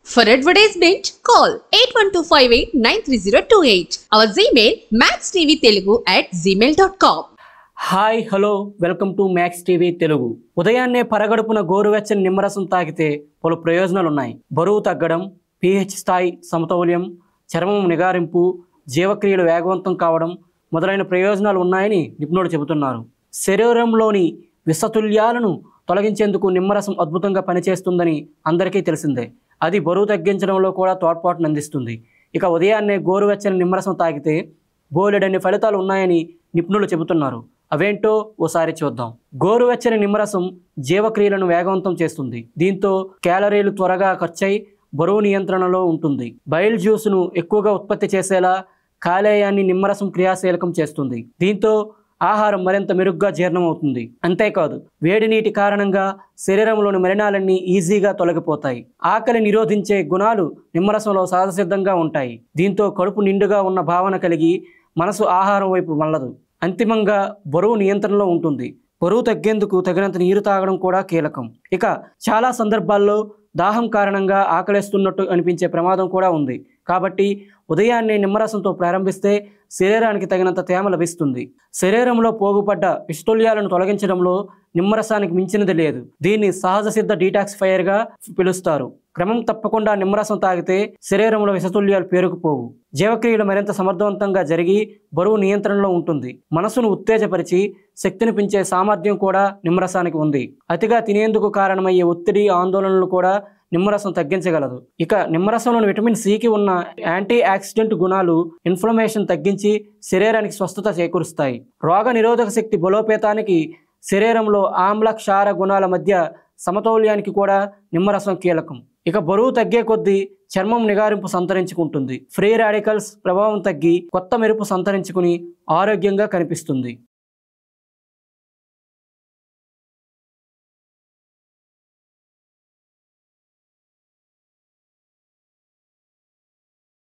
For advertisement, call 8125893028. Our Gmail maxtvtelugu@gmail.com. Hi hello welcome to max TV Telugu. ఉదయాన్నే పరగడుపున గోరువెచ్చని నిమ్మరసం తాగితే పలు ప్రయోజనాలు ఉన్నాయి. బరువు తగ్గడం, పీహెచ్ స్థాయి సమతౌల్యం, చర్మం నిగారింపు, జీవక్రియలు వేగవంతం కావడం మొదలైన ప్రయోజనాలు ఉన్నాయని నిపుణులు చెబుతున్నారు. శరీరంలోని విషతుల్యాలను తొలగించేందుకు నిమ్మరసం అద్భుతంగా పనిచేస్తుందని అందరికీ తెలిసిందే. అది బరువు తగ్గించడంలో కూడా తోడ్పాటును అందిస్తుంది. ఇక ఉదయాన్నే గోరువెచ్చని నిమ్మరసం తాగితే బోలెడన్ని ఫలితాలు ఉన్నాయని నిపుణులు చెబుతున్నారు. అవేంటో ఓసారి చూద్దాం. గోరువెచ్చని నిమ్మరసం జీవక్రియలను వేగవంతం చేస్తుంది. దీంతో క్యాలరీలు త్వరగా ఖర్చై బరువు నియంత్రణలో ఉంటుంది. బైల్ జ్యూస్ను ఎక్కువగా ఉత్పత్తి చేసేలా కాలేయాన్ని నిమ్మరసం క్రియాశీలకం చేస్తుంది. దీంతో ఆహారం మరింత మెరుగ్గా జీర్ణమవుతుంది. అంతేకాదు, వేడి నీటి కారణంగా శరీరంలోని మలినాలన్నీ ఈజీగా తొలగిపోతాయి. ఆకలి నిరోధించే గుణాలు నిమ్మరసంలో సహజసిద్ధంగా ఉంటాయి. దీంతో కడుపు నిండుగా ఉన్న భావన కలిగి మనసు ఆహారం వైపు మళ్ళదు. అంతిమంగా బరువు నియంత్రణలో ఉంటుంది. బరువు తగ్గేందుకు తగినంత నీరు తాగడం కూడా కీలకం. ఇక చాలా సందర్భాల్లో దాహం కారణంగా ఆకలేస్తున్నట్టు అనిపించే ప్రమాదం కూడా ఉంది. కాబట్టి ఉదయాన్నే నిమ్మరసంతో ప్రారంభిస్తే శరీరానికి తగినంత తేమ లభిస్తుంది. శరీరంలో పోగుపడ్డ విషతుల్యాలను తొలగించడంలో నిమ్మరసానికి మించినది లేదు. దీన్ని సహజ సిద్ధ డీటాక్సిఫైయర్గా పిలుస్తారు. క్రమం తప్పకుండా నిమ్మరసం తాగితే శరీరంలో విషతుల్యాలు పేరుకుపోవు. జీవక్రియలు మరింత సమర్థవంతంగా జరిగి బరువు నియంత్రణలో ఉంటుంది. మనసును ఉత్తేజపరిచి శక్తిని పెంచే సామర్థ్యం కూడా నిమ్మరసానికి ఉంది. అతిగా తినేందుకు కారణమయ్యే ఒత్తిడి, ఆందోళనలు కూడా నిమ్మరసం తగ్గించగలదు. ఇక నిమ్మరసంలోని విటమిన్ సికి ఉన్న యాంటీ ఆక్సిడెంట్ గుణాలు ఇన్ఫ్లమేషన్ తగ్గించి శరీరానికి స్వస్థత చేకూరుస్తాయి. రోగ నిరోధక శక్తి బలోపేతానికి, శరీరంలో ఆమ్ల క్షార గుణాల మధ్య సమతౌల్యానికి కూడా నిమ్మరసం కీలకం. ఇక బరువు తగ్గే కొద్దీ చర్మం నిగారింపు సంతరించుకుంటుంది. ఫ్రీ రాడికల్స్ ప్రభావం తగ్గి కొత్త మెరుపు సంతరించుకుని ఆరోగ్యంగా కనిపిస్తుంది.